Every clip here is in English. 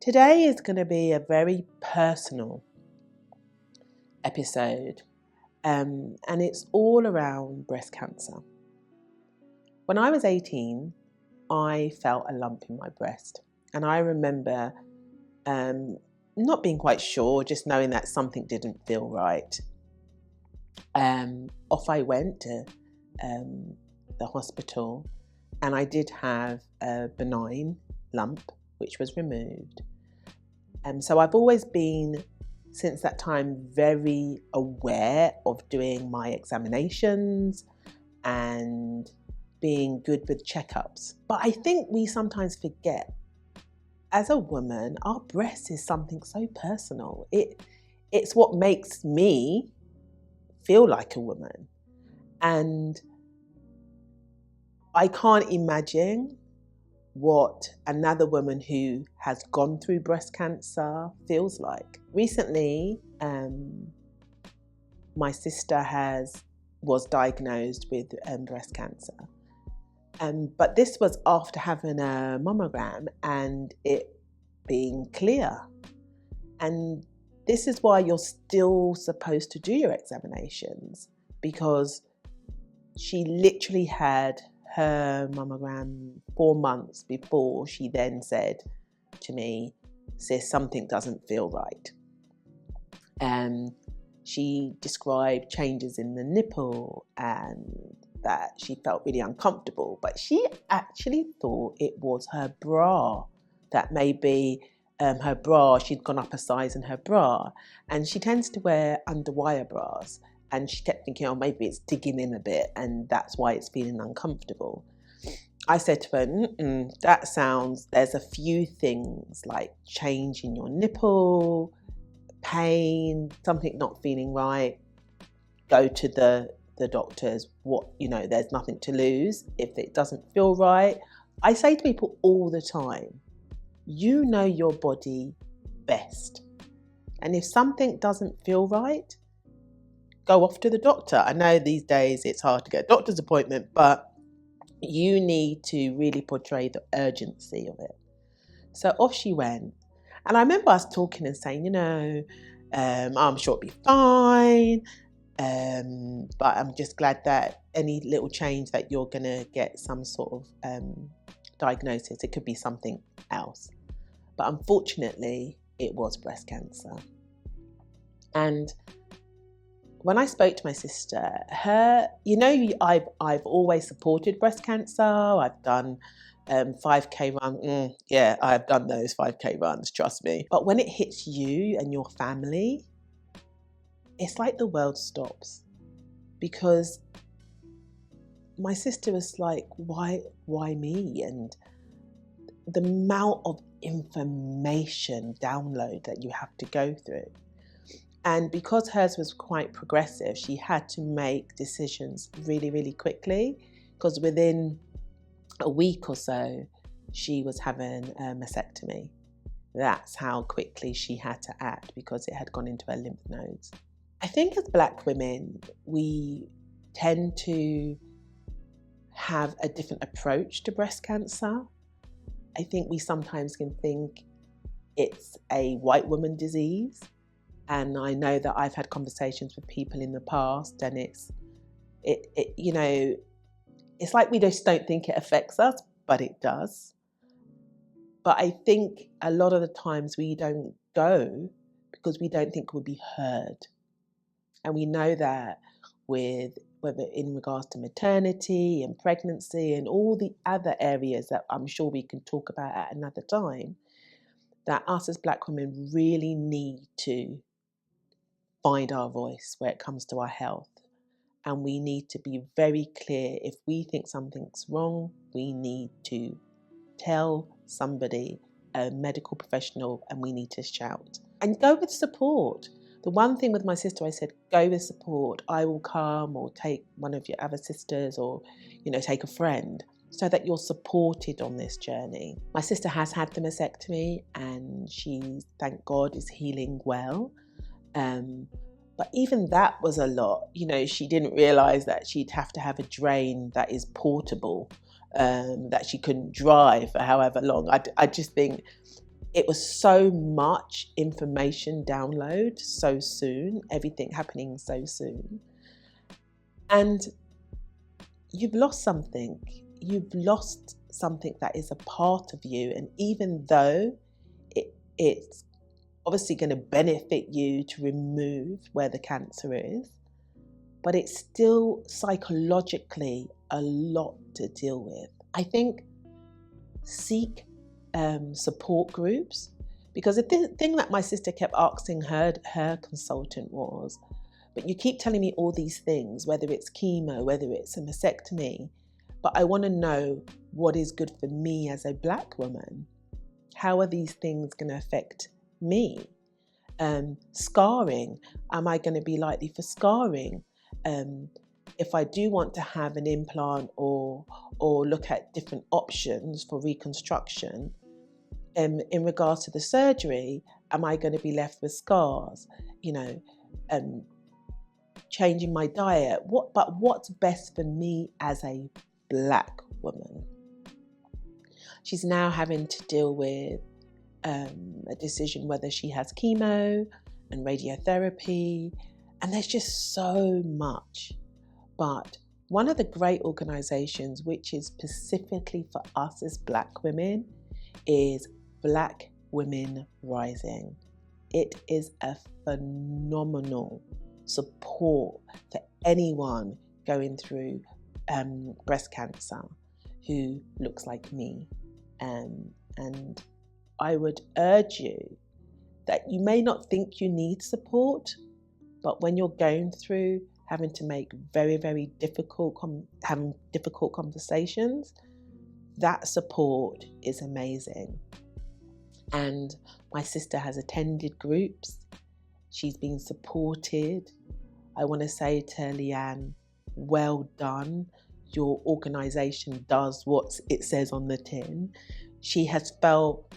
Today is going to be a very personal episode, and it's all around breast cancer. When I was 18, I felt a lump in my breast, and I remember not being quite sure, just knowing that something didn't feel right. Off I went to the hospital, and I did have a benign lump which was removed. So I've always been, since that time, very aware of doing my examinations and being good with checkups. But I think we sometimes forget, as a woman, our breast is something so personal. It's what makes me feel like a woman. And I can't imagine what another woman who has gone through breast cancer feels like. Recently, my sister was diagnosed with breast cancer. But this was after having a mammogram and it being clear. And this is why you're still supposed to do your examinations, because she literally had her mammogram 4 months before she then said to me, "Sis, something doesn't feel right." She described changes in the nipple and that she felt really uncomfortable, but she actually thought it was her bra, that maybe her bra, she'd gone up a size in her bra, and she tends to wear underwire bras. And she kept thinking, oh, maybe it's digging in a bit and that's why it's feeling uncomfortable. I said to her, there's a few things like change in your nipple, pain, something not feeling right. Go to the doctors. There's nothing to lose if it doesn't feel right. I say to people all the time, you know your body best. And if something doesn't feel right, go off to the doctor. I know these days it's hard to get a doctor's appointment, but you need to really portray the urgency of it. So off she went. And I remember us talking and saying, I'm sure it'll be fine. But I'm just glad that any little change that you're going to get some sort of diagnosis, it could be something else. But unfortunately, it was breast cancer. And when I spoke to my sister, I've always supported breast cancer. I've done 5K run. I've done those 5K runs, trust me. But when it hits you and your family, it's like the world stops. Because my sister was like, why me? And the amount of information download that you have to go through. And because hers was quite progressive, she had to make decisions really, really quickly, because within a week or so, she was having a mastectomy. That's how quickly she had to act, because it had gone into her lymph nodes. I think as Black women, we tend to have a different approach to breast cancer. I think we sometimes can think it's a white woman disease. And I know that I've had conversations with people in the past, and it's like we just don't think it affects us, but it does. But I think a lot of the times we don't go because we don't think we'll be heard. And we know that with whether in regards to maternity and pregnancy and all the other areas that I'm sure we can talk about at another time, that us as Black women really need to find our voice where it comes to our health. And we need to be very clear. If we think something's wrong, we need to tell somebody, a medical professional, and we need to shout. And go with support. The one thing with my sister, I said, go with support. I will come, or take one of your other sisters, or, take a friend, so that you're supported on this journey. My sister has had the mastectomy, and she, thank God, is healing well. But even that was a lot. She didn't realise that she'd have to have a drain that is portable, that she couldn't drive for however long. I just think it was so much information download so soon, everything happening so soon. And you've lost something. You've lost something that is a part of you. And even though it's obviously going to benefit you to remove where the cancer is, but it's still psychologically a lot to deal with. I think seek support groups, because the thing that my sister kept asking her consultant was, but you keep telling me all these things, whether it's chemo, whether it's a mastectomy, but I want to know what is good for me as a Black woman. How are these things going to affect me? Scarring, am I going to be likely for scarring? If I do want to have an implant or look at different options for reconstruction, in regards to the surgery, am I going to be left with scars? Changing my diet. But what's best for me as a Black woman? She's now having to deal with a decision whether she has chemo and radiotherapy, and there's just so much. But one of the great organisations which is specifically for us as Black women is Black Women Rising. It is a phenomenal support for anyone going through breast cancer who looks like me. And I would urge you that you may not think you need support, but when you're going through having to make very, very difficult conversations, that support is amazing. And my sister has attended groups. She's been supported. I want to say to Leanne, well done. Your organisation does what it says on the tin. She has felt,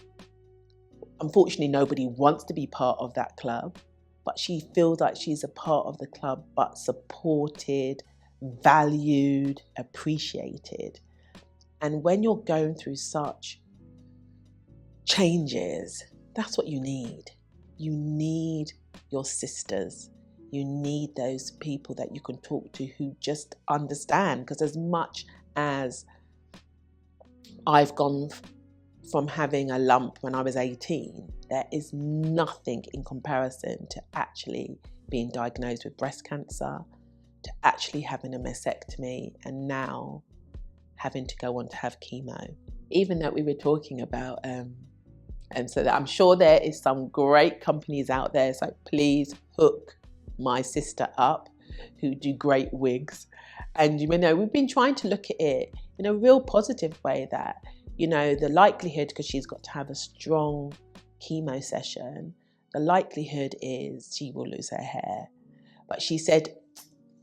unfortunately, nobody wants to be part of that club, but she feels like she's a part of the club, but supported, valued, appreciated. And when you're going through such changes, that's what you need. You need your sisters. You need those people that you can talk to who just understand. Because as much as I've gone from having a lump when I was 18, there is nothing in comparison to actually being diagnosed with breast cancer, to actually having a mastectomy, and now having to go on to have chemo. Even that we were talking about, and so that I'm sure there is some great companies out there, so please hook my sister up who do great wigs. And we've been trying to look at it in a real positive way, that the likelihood, because she's got to have a strong chemo session, the likelihood is she will lose her hair. But she said,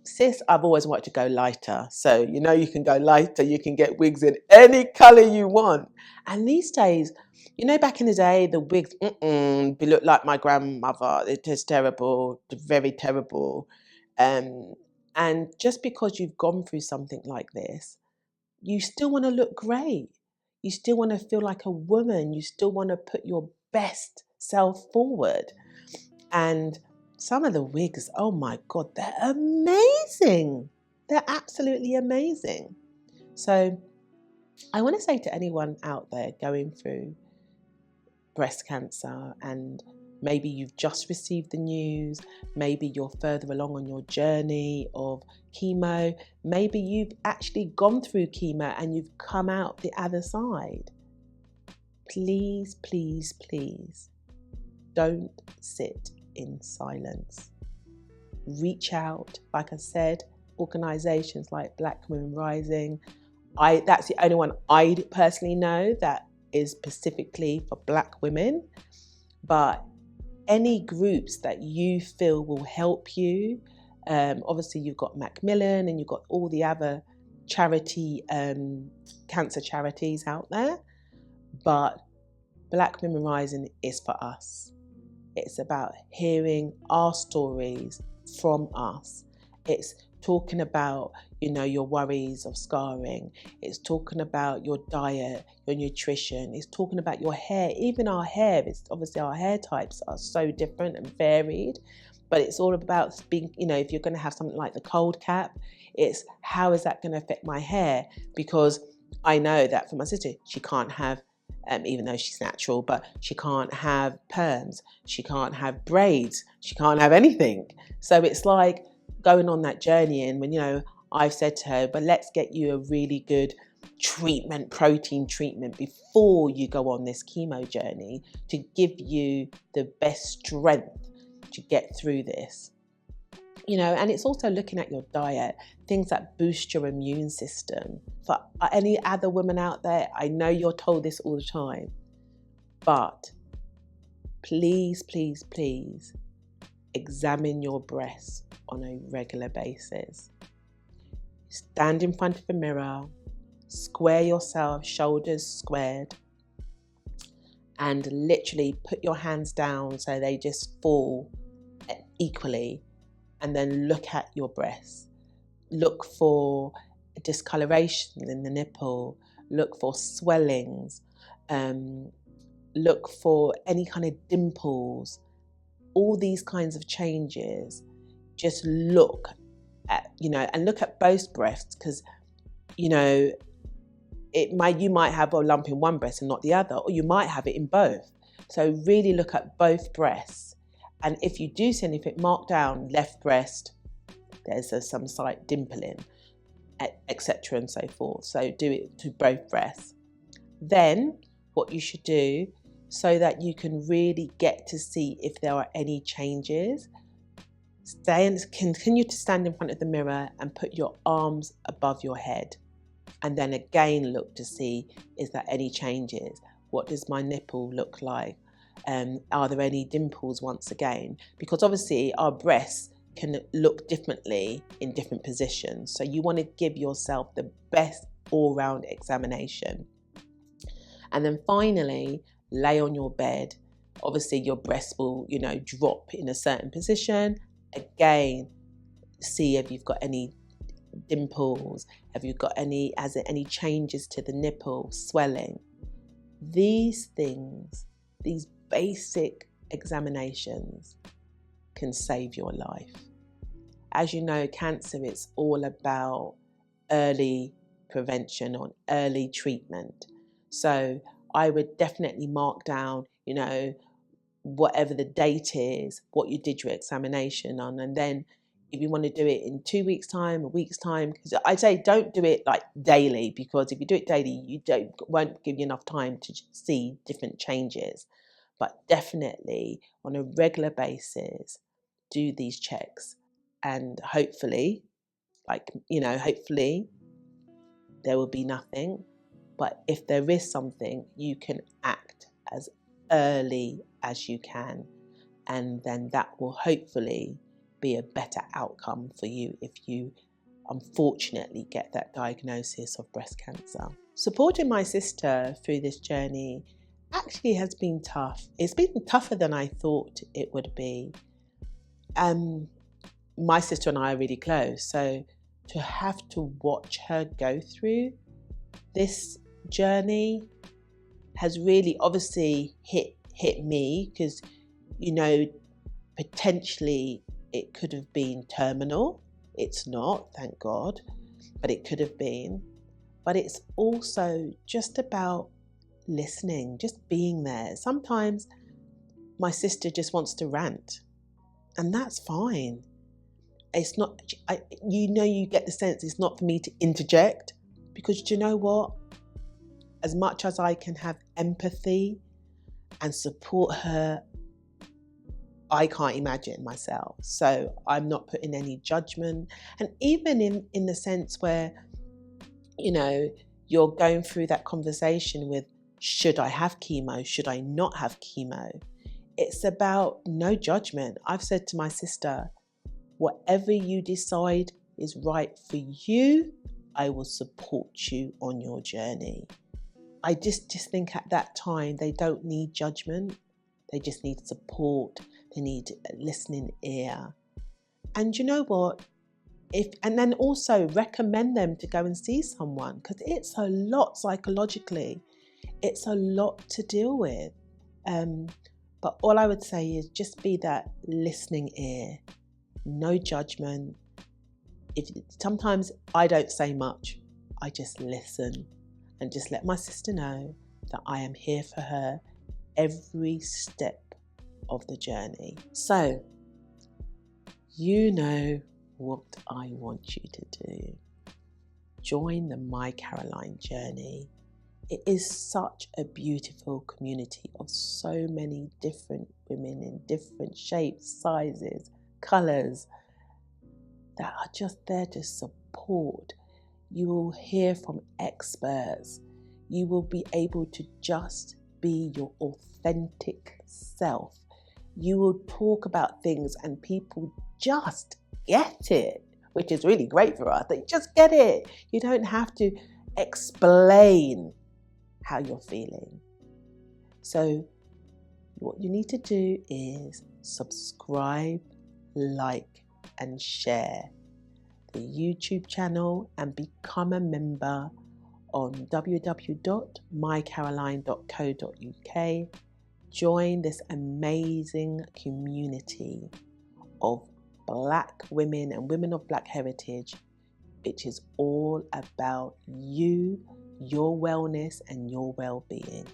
sis, I've always wanted to go lighter. So, you can go lighter, you can get wigs in any colour you want. And these days, back in the day, the wigs, they look like my grandmother. It is terrible, very terrible. And just because you've gone through something like this, you still want to look great. You still want to feel like a woman. You still want to put your best self forward. And some of the wigs, oh my God, they're amazing. They're absolutely amazing. So I want to say to anyone out there going through breast cancer, and maybe you've just received the news, maybe you're further along on your journey of chemo, maybe you've actually gone through chemo and you've come out the other side. Please, please, please don't sit in silence. Reach out. Like I said, organisations like Black Women Rising, that's the only one I personally know that is specifically for Black women. But any groups that you feel will help you, obviously you've got Macmillan and you've got all the other charity, cancer charities out there, but Black Women Rising is for us. It's about hearing our stories from us. It's talking about, your worries of scarring. It's talking about your diet, your nutrition. It's talking about your hair. Even our hair, it's obviously our hair types are so different and varied, but it's all about being, if you're going to have something like the cold cap, it's how is that going to affect my hair? Because I know that for my sister, she can't have, even though she's natural, but she can't have perms, she can't have braids, she can't have anything. So it's like going on that journey, and when, I've said to her, but let's get you a really good protein treatment before you go on this chemo journey to give you the best strength to get through this. And it's also looking at your diet, things that boost your immune system. For any other women out there, I know you're told this all the time, but please, please, please examine your breasts on a regular basis. Stand in front of the mirror, square yourself, shoulders squared, and literally put your hands down so they just fall equally, and then look at your breasts. Look for discoloration in the nipple, look for swellings, look for any kind of dimples, all these kinds of changes. Just look at, and look at both breasts, because, you might have a lump in one breast and not the other, or you might have it in both. So really look at both breasts. And if you do see anything marked down, left breast, there's some slight dimpling, etc. and so forth. So do it to both breasts. Then what you should do, so that you can really get to see if there are any changes, continue to stand in front of the mirror and put your arms above your head. And then again, look to see, is there any changes? What does my nipple look like? Are there any dimples once again? Because obviously our breasts can look differently in different positions. So you want to give yourself the best all-round examination. And then finally, lay on your bed. Obviously your breasts will, drop in a certain position. Again, see if you've got any dimples, have you got any changes to the nipple, swelling. These things, these basic examinations can save your life. As you know, cancer, it's all about early prevention or early treatment. So I would definitely mark down, whatever the date is, what you did your examination on, and then if you want to do it in 2 weeks' time, a week's time, because I say don't do it like daily, because if you do it daily, won't give you enough time to see different changes. But definitely on a regular basis, do these checks, and hopefully, hopefully there will be nothing. But if there is something, you can act as early as you can, and then that will hopefully be a better outcome for you if you unfortunately get that diagnosis of breast cancer. Supporting my sister through this journey actually has been tough. It's been tougher than I thought it would be. My sister and I are really close, so to have to watch her go through this journey has really obviously hit me, because potentially it could have been terminal. It's not, thank God, but it could have been. But it's also just about listening, just being there. Sometimes my sister just wants to rant, and that's fine. It's not, you get the sense it's not for me to interject, because do you know what? As much as I can have empathy and support her, I can't imagine myself. So I'm not putting any judgment. And even in the sense where, you're going through that conversation with, should I have chemo? Should I not have chemo? It's about no judgment. I've said to my sister, whatever you decide is right for you, I will support you on your journey. I just think at that time, they don't need judgment. They just need support. They need a listening ear. And you know what? And then also recommend them to go and see someone, because it's a lot psychologically. It's a lot to deal with. But all I would say is just be that listening ear, no judgment. Sometimes I don't say much, I just listen and just let my sister know that I am here for her every step of the journey. So, you know what I want you to do. Join the MyCaroline journey. It is such a beautiful community of so many different women in different shapes, sizes, colours that are just there to support. You will hear from experts. You will be able to just be your authentic self. You will talk about things and people just get it, which is really great for us. They just get it. You don't have to explain how you're feeling. So what you need to do is subscribe, like, and share the YouTube channel and become a member on www.mycaroline.co.uk. Join this amazing community of Black women and women of Black heritage, which is all about you, your wellness, and your well-being.